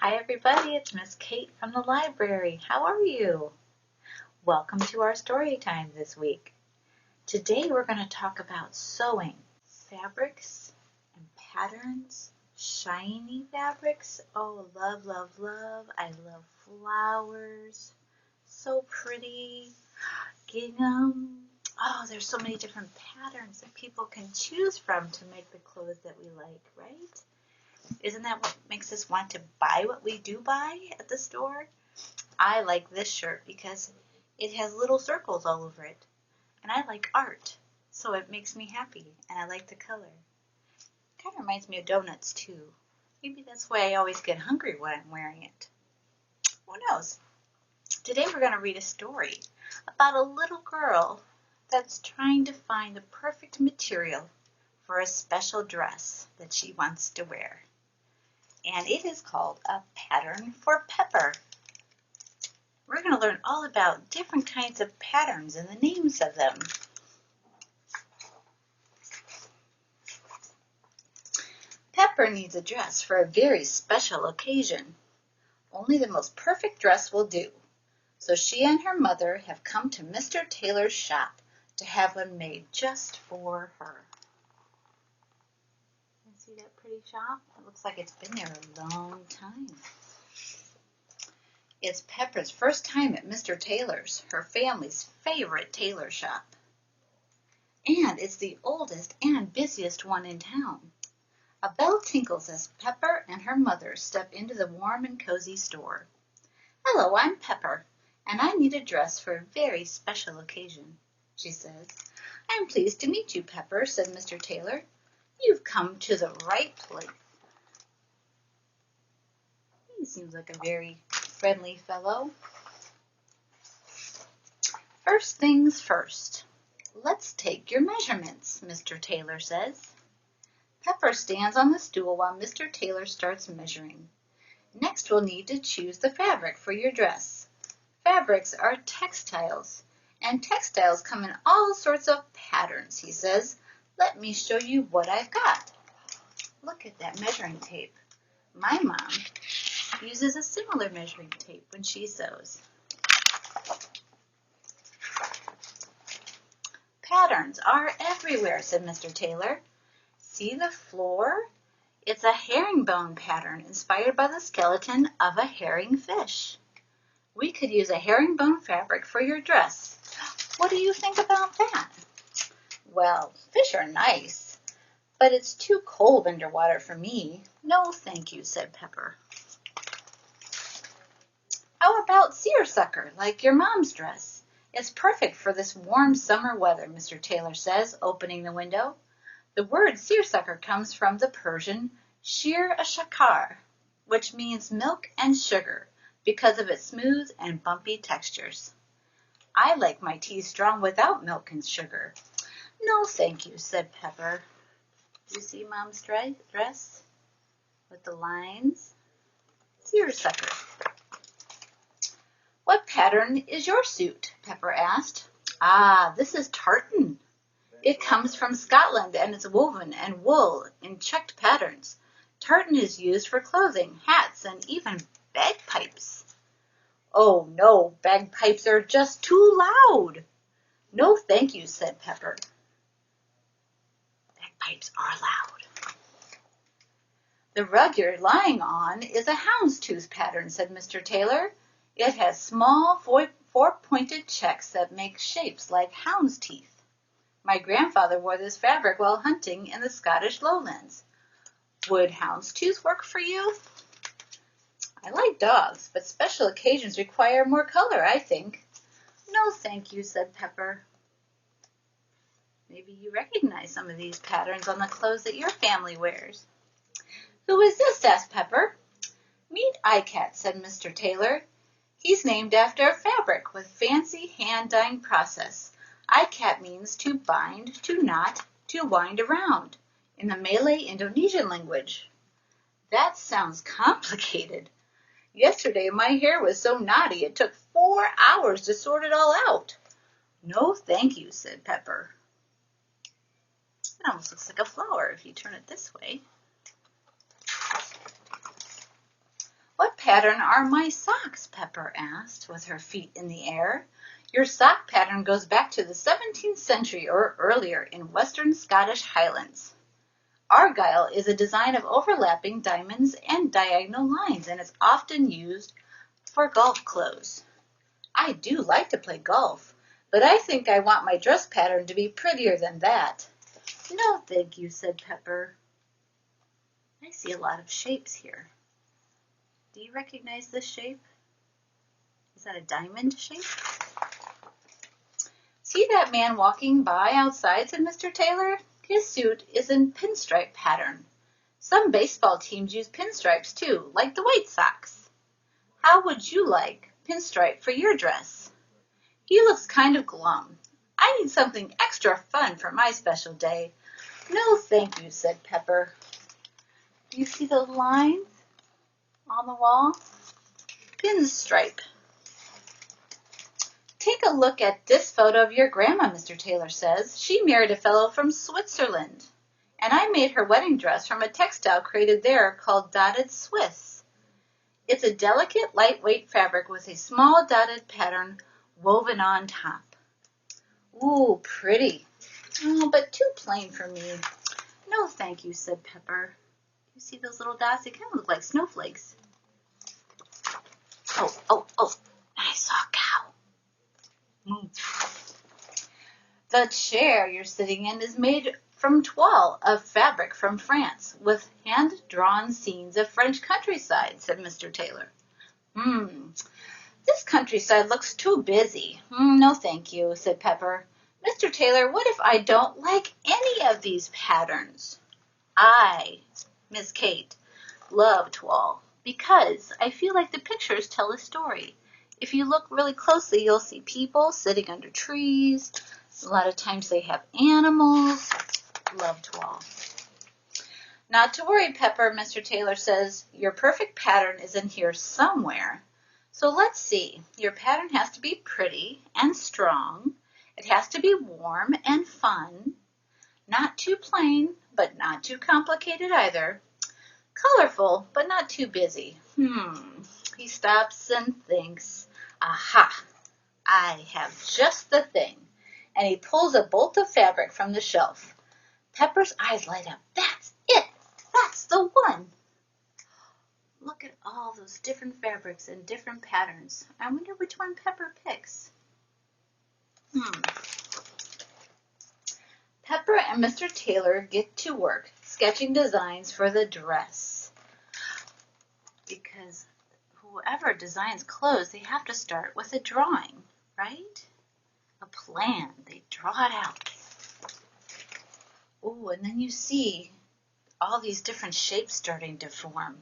Hi everybody, it's Miss Kate from the library. How are you? Welcome to our story time this week. Today we're going to talk about sewing. Fabrics and patterns, shiny fabrics. Oh, love, love, love. I love flowers. So pretty. Gingham. Oh, there's so many different patterns that people can choose from to make the clothes that we like, right? Isn't that what makes us want to buy what we do buy at the store? I like this shirt because it has little circles all over it. And I like art, so it makes me happy, and I like the color. It kind of reminds me of donuts, too. Maybe that's why I always get hungry when I'm wearing it. Who knows? Today we're going to read a story about a little girl that's trying to find the perfect material for a special dress that she wants to wear. And it is called A Pattern for Pepper. We're going to learn all about different kinds of patterns and the names of them. Pepper needs a dress for a very special occasion. Only the most perfect dress will do. So she and her mother have come to Mr. Taylor's shop to have one made just for her. See that pretty shop? It looks like it's been there a long time. It's Pepper's first time at Mr. Taylor's, her family's favorite tailor shop. And it's the oldest and busiest one in town. A bell tinkles as Pepper and her mother step into the warm and cozy store. "Hello, I'm Pepper, and I need a dress for a very special occasion," she says. "I'm pleased to meet you, Pepper," said Mr. Taylor. "You've come to the right place." He seems like a very friendly fellow. "First things first, let's take your measurements," Mr. Taylor says. Pepper stands on the stool while Mr. Taylor starts measuring. "Next we'll need to choose the fabric for your dress. Fabrics are textiles, and textiles come in all sorts of patterns," he says. "Let me show you what I've got." Look at that measuring tape. My mom uses a similar measuring tape when she sews. "Patterns are everywhere," said Mr. Taylor. "See the floor? It's a herringbone pattern inspired by the skeleton of a herring fish. We could use a herringbone fabric for your dress. What do you think about that?" "Well, fish are nice, but it's too cold underwater for me. No, thank you," said Pepper. "How about seersucker, like your mom's dress? It's perfect for this warm summer weather," Mr. Taylor says, opening the window. The word seersucker comes from the Persian shir ashakar, which means milk and sugar, because of its smooth and bumpy textures. "I like my tea strong without milk and sugar." "No, thank you," said Pepper. You see Mom's dress with the lines? Seersucker. "What pattern is your suit?" Pepper asked. "Ah, this is tartan. It comes from Scotland and it's woven and wool in checked patterns. Tartan is used for clothing, hats, and even bagpipes." "Oh no, bagpipes are just too loud." "No, thank you," said Pepper. Bagpipes are loud. "The rug you're lying on is a houndstooth pattern," said Mr. Taylor. "It has small four-pointed checks that make shapes like hound's teeth. My grandfather wore this fabric while hunting in the Scottish lowlands. Would houndstooth work for you?" "I like dogs, but special occasions require more color, I think." "No, thank you," said Pepper. Maybe you recognize some of these patterns on the clothes that your family wears. "Who is this?" asked Pepper. "Meet Icat," said Mr. Taylor. "He's named after a fabric with fancy hand-dyeing process. Ikat means to bind, to knot, to wind around in the Malay Indonesian language." "That sounds complicated. Yesterday my hair was so knotty it took 4 hours to sort it all out." "No, thank you," said Pepper. It almost looks like a flower if you turn it this way. "What pattern are my socks?" Pepper asked, with her feet in the air. "Your sock pattern goes back to the 17th century or earlier in western Scottish Highlands. Argyle is a design of overlapping diamonds and diagonal lines, and is often used for golf clothes. I do like to play golf, but I think I want my dress pattern to be prettier than that." "No, thank you," said Pepper. "I see a lot of shapes here. Do you recognize this shape? Is that a diamond shape?" "See that man walking by outside?" said Mr. Taylor. "His suit is in pinstripe pattern. Some baseball teams use pinstripes too, like the White Sox. How would you like pinstripe for your dress?" "He looks kind of glum. I need something extra fun for my special day." "No, thank you," said Pepper. Do you see those lines on the wall? Pinstripe. "Take a look at this photo of your grandma," Mr. Taylor says. "She married a fellow from Switzerland, and I made her wedding dress from a textile created there called dotted Swiss. It's a delicate, lightweight fabric with a small dotted pattern woven on top." "Ooh, pretty. Oh, but too plain for me." "No, thank you," said Pepper. You see those little dots? They kind of look like snowflakes. Oh, I saw a cow. "The chair you're sitting in is made from toile of fabric from France, with hand-drawn scenes of French countryside," said Mr. Taylor. "This countryside looks too busy." "No, thank you," said Pepper. "Mr. Taylor, what if I don't like any of these patterns?" "I, Miss Kate, love toile because I feel like the pictures tell a story. If you look really closely, you'll see people sitting under trees. A lot of times they have animals. Love toile." "Not to worry, Pepper," Mr. Taylor says. "Your perfect pattern is in here somewhere. So let's see. Your pattern has to be pretty and strong. It has to be warm and fun. Not too plain, but not too complicated either. Colorful, but not too busy." He stops and thinks. "Aha! I have just the thing." And he pulls a bolt of fabric from the shelf. Pepper's eyes light up. "That's it! That's the one!" Look at all those different fabrics and different patterns. I wonder which one Pepper picks. Pepper and Mr. Taylor get to work sketching designs for the dress. Because whoever designs clothes, they have to start with a drawing, right? A plan. They draw it out. Oh, and then you see all these different shapes starting to form.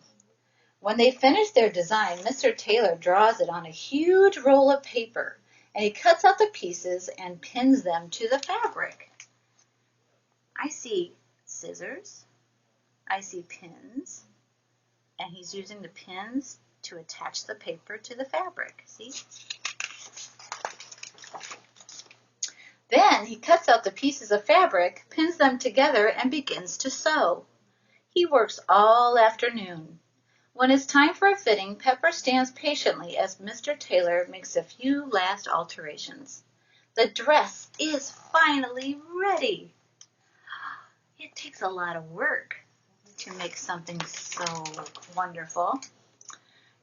When they finish their design, Mr. Taylor draws it on a huge roll of paper, and he cuts out the pieces and pins them to the fabric. I see scissors, I see pins, and he's using the pins to attach the paper to the fabric, see? Then he cuts out the pieces of fabric, pins them together, and begins to sew. He works all afternoon. When it's time for a fitting, Pepper stands patiently as Mr. Taylor makes a few last alterations. The dress is finally ready. It takes a lot of work to make something so wonderful.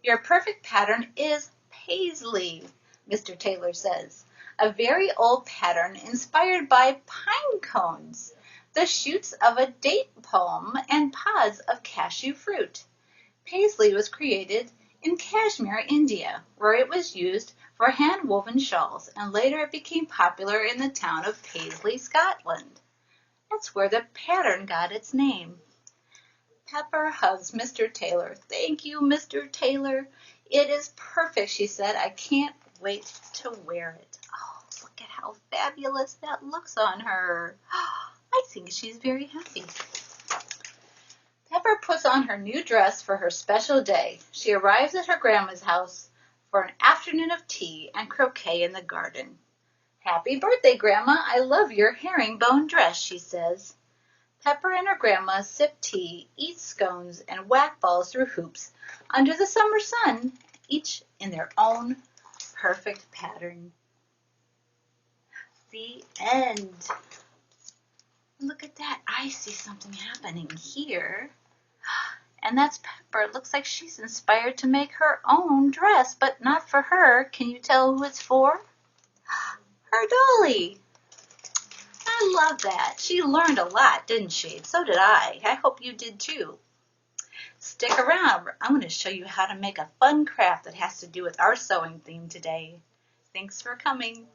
"Your perfect pattern is paisley," Mr. Taylor says. "A very old pattern inspired by pine cones, the shoots of a date palm, and pods of cashew fruit. Paisley was created in Kashmir, India, where it was used for hand-woven shawls, and later it became popular in the town of Paisley, Scotland. That's where the pattern got its name." Pepper hugs Mr. Taylor. "Thank you, Mr. Taylor. It is perfect," she said. "I can't wait to wear it." Oh, look at how fabulous that looks on her. I think she's very happy. Pepper puts on her new dress for her special day. She arrives at her grandma's house for an afternoon of tea and croquet in the garden. "Happy birthday, Grandma. I love your herringbone dress," she says. Pepper and her grandma sip tea, eat scones, and whack balls through hoops under the summer sun, each in their own perfect pattern. The end. Look at that. I see something happening here. And that's Pepper. It looks like she's inspired to make her own dress, but not for her. Can you tell who it's for? Her dolly. I love that. She learned a lot, didn't she? So did I. I hope you did too. Stick around. I'm going to show you how to make a fun craft that has to do with our sewing theme today. Thanks for coming.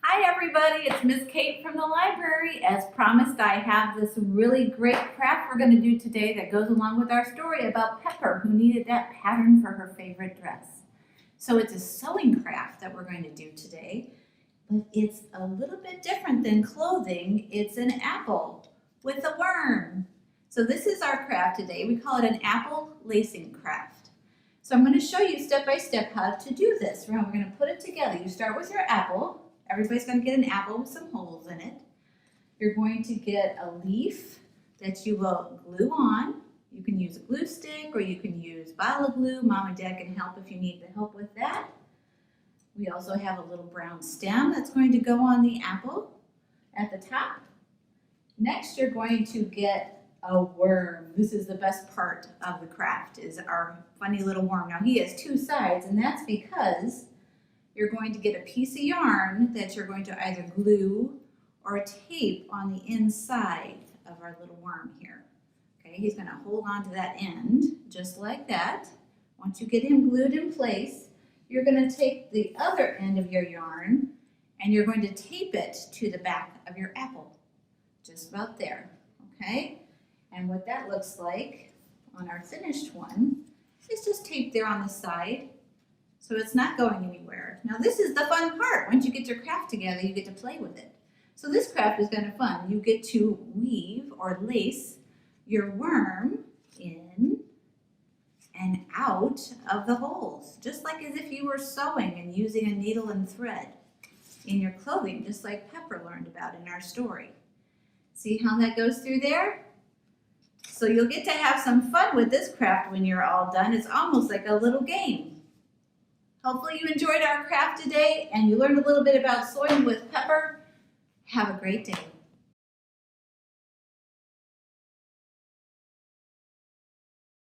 Hi everybody, it's Miss Kate from the library. As promised, I have this really great craft we're going to do today that goes along with our story about Pepper, who needed that pattern for her favorite dress. So it's a sewing craft that we're going to do today, but it's a little bit different than clothing. It's an apple with a worm. So this is our craft today. We call it an apple lacing craft. So I'm going to show you step by step how to do this. We're going to put it together. You start with your apple. Everybody's going to get an apple with some holes in it. You're going to get a leaf that you will glue on. You can use a glue stick or you can use bottle glue. Mom and Dad can help if you need the help with that. We also have a little brown stem that's going to go on the apple at the top. Next, you're going to get a worm. This is the best part of the craft, is our funny little worm. Now he has two sides, and that's because you're going to get a piece of yarn that you're going to either glue or tape on the inside of our little worm here. Okay, he's going to hold on to that end just like that. Once you get him glued in place, you're going to take the other end of your yarn and you're going to tape it to the back of your apple, just about there. Okay, and what that looks like on our finished one is just tape there on the side. So it's not going anywhere. Now this is the fun part. Once you get your craft together, you get to play with it. So this craft is kind of fun. You get to weave or lace your worm in and out of the holes, just like as if you were sewing and using a needle and thread in your clothing, just like Pepper learned about in our story. See how that goes through there? So you'll get to have some fun with this craft when you're all done. It's almost like a little game. Hopefully you enjoyed our craft today and you learned a little bit about sewing with Pepper. Have a great day.